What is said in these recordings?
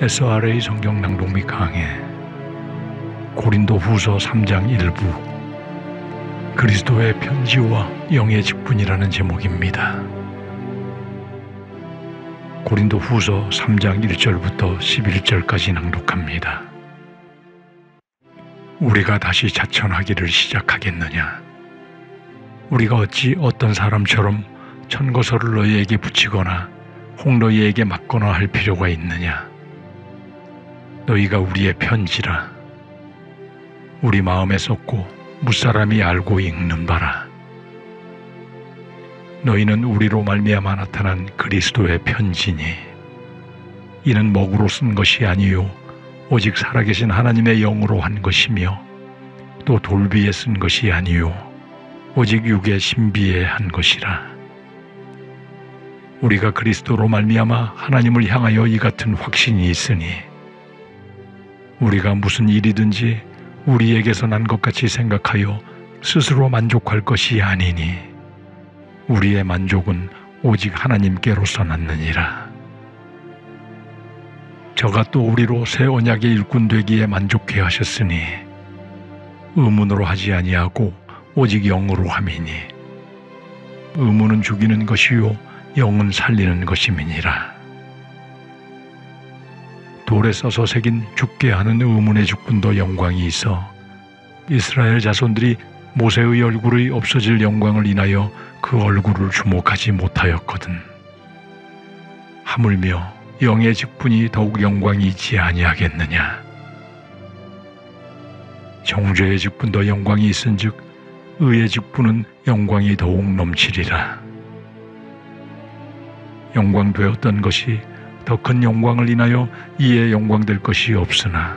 SRA 성경 낭독 및 강해 고린도 후서 3장 1부 그리스도의 편지와 영의 직분이라는 제목입니다. 고린도 후서 3장 1절부터 11절까지 낭독합니다. 우리가 다시 자천하기를 시작하겠느냐? 우리가 어찌 어떤 사람처럼 천거설을 너희에게 붙이거나 혹 너희에게 맞거나 할 필요가 있느냐? 너희가 우리의 편지라 우리 마음에 썼고 무사람이 알고 읽는 바라. 너희는 우리로 말미암아 나타난 그리스도의 편지니 이는 먹으로 쓴 것이 아니요 오직 살아계신 하나님의 영으로 한 것이며 또 돌비에 쓴 것이 아니요 오직 육의 신비에 한 것이라. 우리가 그리스도로 말미암아 하나님을 향하여 이 같은 확신이 있으니 우리가 무슨 일이든지 우리에게서 난 것 같이 생각하여 스스로 만족할 것이 아니니 우리의 만족은 오직 하나님께로서 났느니라. 저가 또 우리로 새 언약의 일꾼 되기에 만족해 하셨으니 의문으로 하지 아니하고 오직 영으로 함이니 의문은 죽이는 것이요 영은 살리는 것임이니라. 돌에 써서 새긴 죽게 하는 의문의 죽분도 영광이 있어 이스라엘 자손들이 모세의 얼굴의 없어질 영광을 인하여 그 얼굴을 주목하지 못하였거든. 하물며 영의 직분이 더욱 영광이 있지 아니하겠느냐? 정죄의 직분도 영광이 있은즉 의의 직분은 영광이 더욱 넘치리라. 영광되었던 것이 더 큰 영광을 인하여 이에 영광될 것이 없으나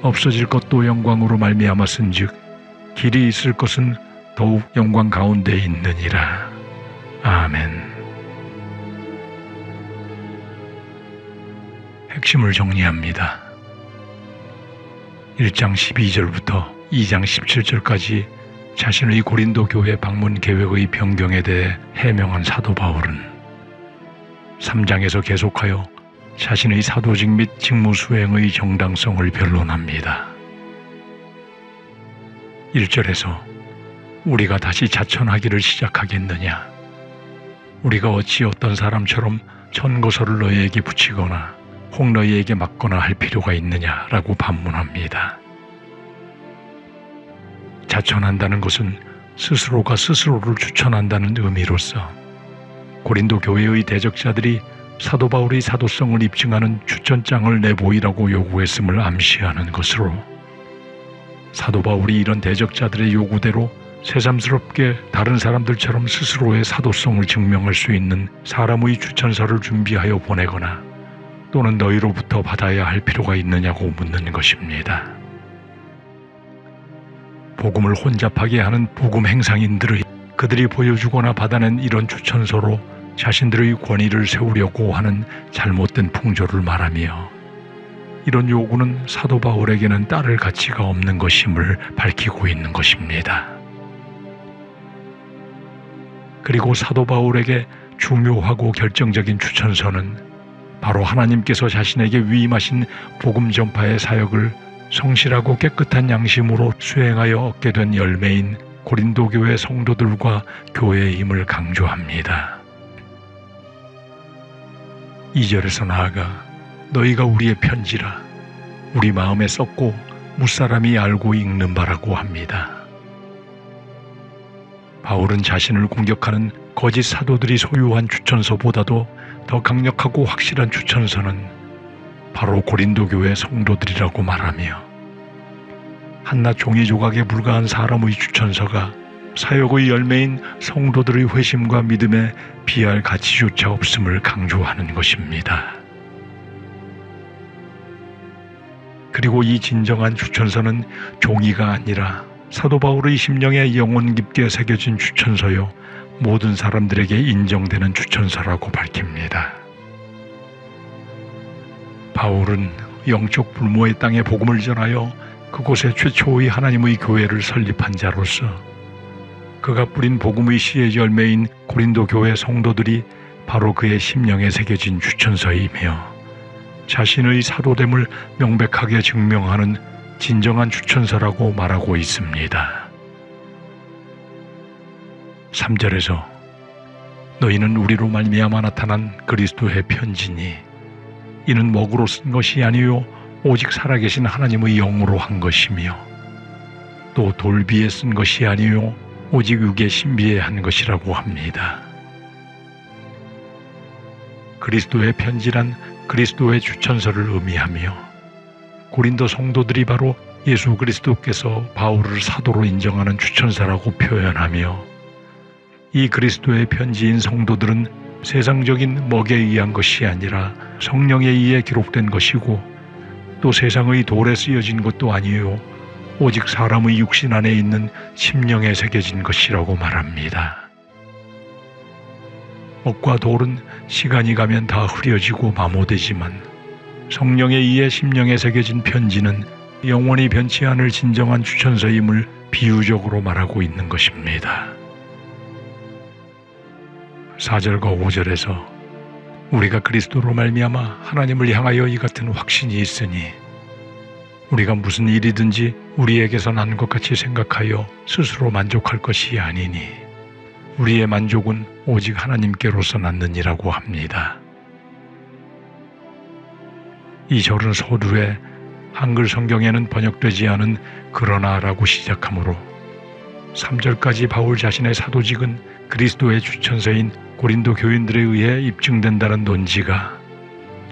없어질 것도 영광으로 말미암았은즉 길이 있을 것은 더욱 영광 가운데 있느니라. 아멘. 핵심을 정리합니다. 1장 12절부터 2장 17절까지 자신의 고린도 교회 방문 계획의 변경에 대해 해명한 사도 바울은 3장에서 계속하여 자신의 사도직 및 직무 수행의 정당성을 변론합니다. 1절에서 우리가 다시 자천하기를 시작하겠느냐? 우리가 어찌 어떤 사람처럼 천거설을 너희에게 붙이거나 혹 너희에게 맞거나 할 필요가 있느냐라고 반문합니다. 자천한다는 것은 스스로가 스스로를 추천한다는 의미로서 고린도 교회의 대적자들이 사도 바울의 사도성을 입증하는 추천장을 내보이라고 요구했음을 암시하는 것으로 사도 바울이 이런 대적자들의 요구대로 새삼스럽게 다른 사람들처럼 스스로의 사도성을 증명할 수 있는 사람의 추천서를 준비하여 보내거나 또는 너희로부터 받아야 할 필요가 있느냐고 묻는 것입니다. 복음을 혼잡하게 하는 복음 행상인들의 그들이 보여주거나 받아낸 이런 추천서로 자신들의 권위를 세우려고 하는 잘못된 풍조를 말하며 이런 요구는 사도 바울에게는 따를 가치가 없는 것임을 밝히고 있는 것입니다. 그리고 사도 바울에게 중요하고 결정적인 추천서는 바로 하나님께서 자신에게 위임하신 복음 전파의 사역을 성실하고 깨끗한 양심으로 수행하여 얻게 된 열매인 고린도 교회 성도들과 교회의 힘을 강조합니다. 2절에서 나아가 너희가 우리의 편지라 우리 마음에 썼고 무사람이 알고 읽는 바라고 합니다. 바울은 자신을 공격하는 거짓 사도들이 소유한 추천서보다도 더 강력하고 확실한 추천서는 바로 고린도 교회 성도들이라고 말하며 한낱 종이 조각에 불과한 사람의 추천서가 사역의 열매인 성도들의 회심과 믿음에 비할 가치조차 없음을 강조하는 것입니다. 그리고 이 진정한 추천서는 종이가 아니라 사도 바울의 심령에 영혼 깊게 새겨진 추천서요 모든 사람들에게 인정되는 추천서라고 밝힙니다. 바울은 영적 불모의 땅에 복음을 전하여 그곳에 최초의 하나님의 교회를 설립한 자로서 그가 뿌린 복음의 씨의 열매인 고린도 교회 성도들이 바로 그의 심령에 새겨진 추천서이며 자신의 사도됨을 명백하게 증명하는 진정한 추천서라고 말하고 있습니다. 3절에서 너희는 우리로 말미암아 나타난 그리스도의 편지니 이는 먹으로 쓴 것이 아니요 오직 살아계신 하나님의 영으로 한 것이며 또 돌비에 쓴 것이 아니요 오직 육의 신비에 한 것이라고 합니다. 그리스도의 편지란 그리스도의 추천서를 의미하며 고린도 성도들이 바로 예수 그리스도께서 바울을 사도로 인정하는 추천사라고 표현하며 이 그리스도의 편지인 성도들은 세상적인 먹에 의한 것이 아니라 성령에 의해 기록된 것이고 또 세상의 돌에 쓰여진 것도 아니요 오직 사람의 육신 안에 있는 심령에 새겨진 것이라고 말합니다. 먹과 돌은 시간이 가면 다 흐려지고 마모되지만 성령에 의해 심령에 새겨진 편지는 영원히 변치 않을 진정한 추천서임을 비유적으로 말하고 있는 것입니다. 4절과 5절에서 우리가 그리스도로 말미암아 하나님을 향하여 이 같은 확신이 있으니 우리가 무슨 일이든지 우리에게서 난 것 같이 생각하여 스스로 만족할 것이 아니니 우리의 만족은 오직 하나님께로서 낳느니라고 합니다. 이 절은 서두에 한글 성경에는 번역되지 않은 그러나라고 시작하므로 3절까지 바울 자신의 사도직은 그리스도의 추천서인 고린도 교인들에 의해 입증된다는 논지가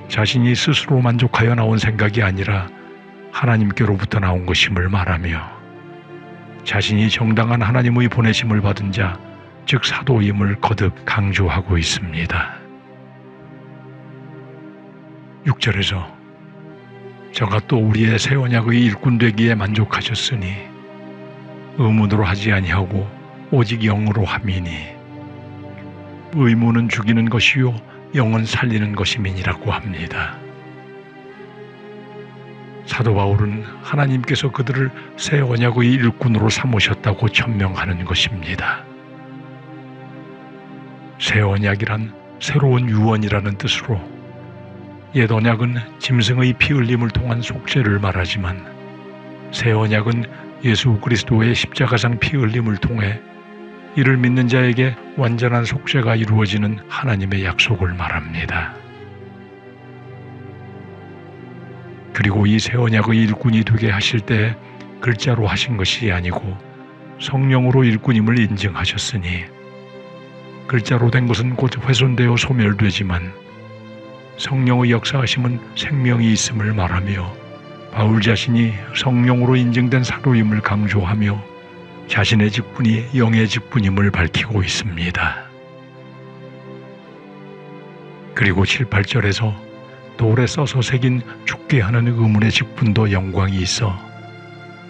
자신이 스스로 만족하여 나온 생각이 아니라 하나님께로부터 나온 것임을 말하며 자신이 정당한 하나님의 보내심을 받은 자, 즉 사도임을 거듭 강조하고 있습니다. 6절에서 저가 또 우리의 새 언약의 일꾼 되기에 만족하셨으니 의문으로 하지 아니하고 오직 영으로 함이니 의무는 죽이는 것이요 영은 살리는 것임이니라고 합니다. 사도 바울은 하나님께서 그들을 새 언약의 일꾼으로 삼으셨다고 천명하는 것입니다. 새 언약이란 새로운 유언이라는 뜻으로 옛 언약은 짐승의 피 흘림을 통한 속죄를 말하지만 새 언약은 예수 그리스도의 십자가상 피 흘림을 통해 이를 믿는 자에게 완전한 속죄가 이루어지는 하나님의 약속을 말합니다. 그리고 이 새 언약의 일꾼이 되게 하실 때 글자로 하신 것이 아니고 성령으로 일꾼임을 인증하셨으니 글자로 된 것은 곧 훼손되어 소멸되지만 성령의 역사하심은 생명이 있음을 말하며 바울 자신이 성령으로 인증된 사도임을 강조하며 자신의 직분이 영의 직분임을 밝히고 있습니다. 그리고 7, 8절에서 돌에 써서 새긴 죽게 하는 의문의 직분도 영광이 있어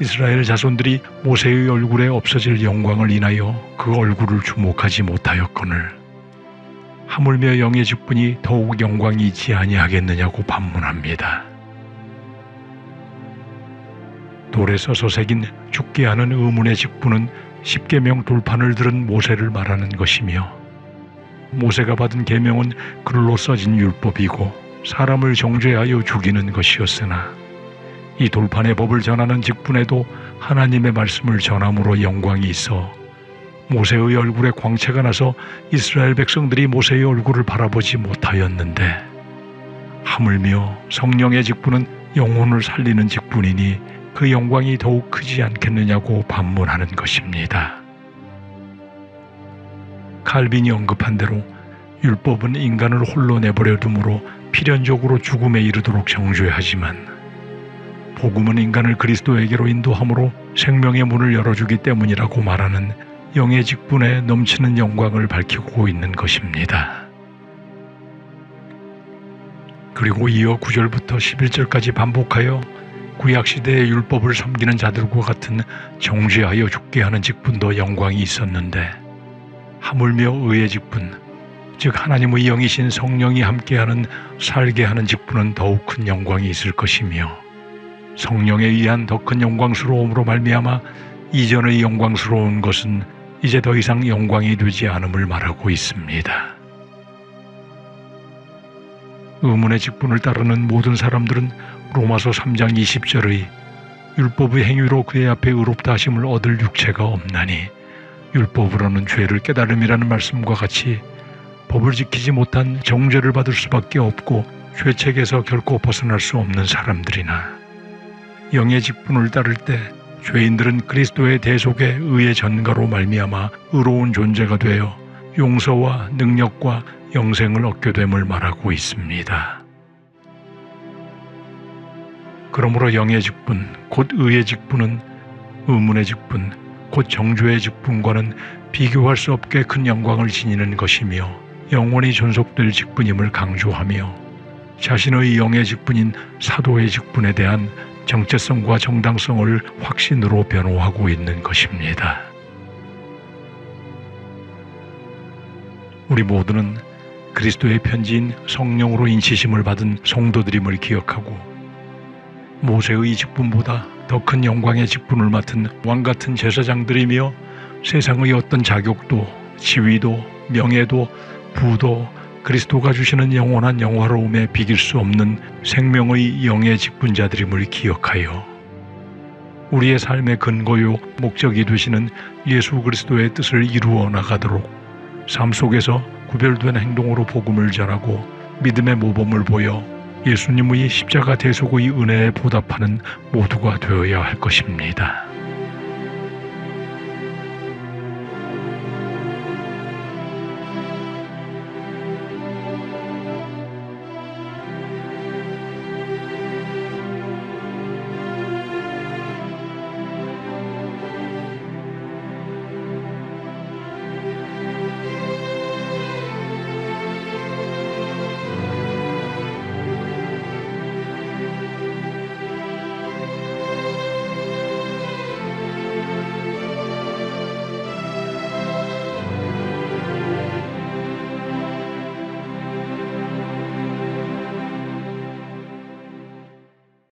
이스라엘 자손들이 모세의 얼굴에 없어질 영광을 인하여 그 얼굴을 주목하지 못하였거늘 하물며 영의 직분이 더욱 영광이 있지 아니하겠느냐고 반문합니다. 돌에 써서 새긴 죽게 하는 의문의 직분은 십계명 돌판을 들은 모세를 말하는 것이며 모세가 받은 계명은 글로 써진 율법이고 사람을 정죄하여 죽이는 것이었으나 이 돌판의 법을 전하는 직분에도 하나님의 말씀을 전함으로 영광이 있어 모세의 얼굴에 광채가 나서 이스라엘 백성들이 모세의 얼굴을 바라보지 못하였는데 하물며 성령의 직분은 영혼을 살리는 직분이니 그 영광이 더욱 크지 않겠느냐고 반문하는 것입니다. 칼빈이 언급한 대로 율법은 인간을 홀로 내버려 두므로 필연적으로 죽음에 이르도록 정죄하지만 복음은 인간을 그리스도에게로 인도함으로 생명의 문을 열어주기 때문이라고 말하는 영의 직분에 넘치는 영광을 밝히고 있는 것입니다. 그리고 이어 9절부터 11절까지 반복하여 구약시대의 율법을 섬기는 자들과 같은 정죄하여 죽게 하는 직분도 영광이 있었는데 하물며 의의 직분, 즉 하나님의 영이신 성령이 함께하는 살게 하는 직분은 더욱 큰 영광이 있을 것이며 성령에 의한 더 큰 영광스러움으로 말미암아 이전의 영광스러운 것은 이제 더 이상 영광이 되지 않음을 말하고 있습니다. 의문의 직분을 따르는 모든 사람들은 로마서 3장 20절의 율법의 행위로 그의 앞에 의롭다 하심을 얻을 육체가 없나니 율법으로는 죄를 깨달음이라는 말씀과 같이 법을 지키지 못한 정죄를 받을 수밖에 없고 죄책에서 결코 벗어날 수 없는 사람들이나 영의 직분을 따를 때 죄인들은 그리스도의 대속의 의의 전가로 말미암아 의로운 존재가 되어 용서와 능력과 영생을 얻게 됨을 말하고 있습니다. 그러므로 영의 직분, 곧 의의 직분은 의문의 직분, 곧 정죄의 직분과는 비교할 수 없게 큰 영광을 지니는 것이며 영원히 존속될 직분임을 강조하며 자신의 영의 직분인 사도의 직분에 대한 정체성과 정당성을 확신으로 변호하고 있는 것입니다. 우리 모두는 그리스도의 편지인 성령으로 인치심을 받은 성도들임을 기억하고 모세의 직분보다 더 큰 영광의 직분을 맡은 왕같은 제사장들이며 세상의 어떤 자격도, 지위도, 명예도, 부도 그리스도가 주시는 영원한 영화로움에 비길 수 없는 생명의 영의 직분자들임을 기억하여 우리의 삶의 근거요 목적이 되시는 예수 그리스도의 뜻을 이루어 나가도록 삶 속에서 구별된 행동으로 복음을 전하고 믿음의 모범을 보여 예수님의 십자가 대속의 은혜에 보답하는 모두가 되어야 할 것입니다.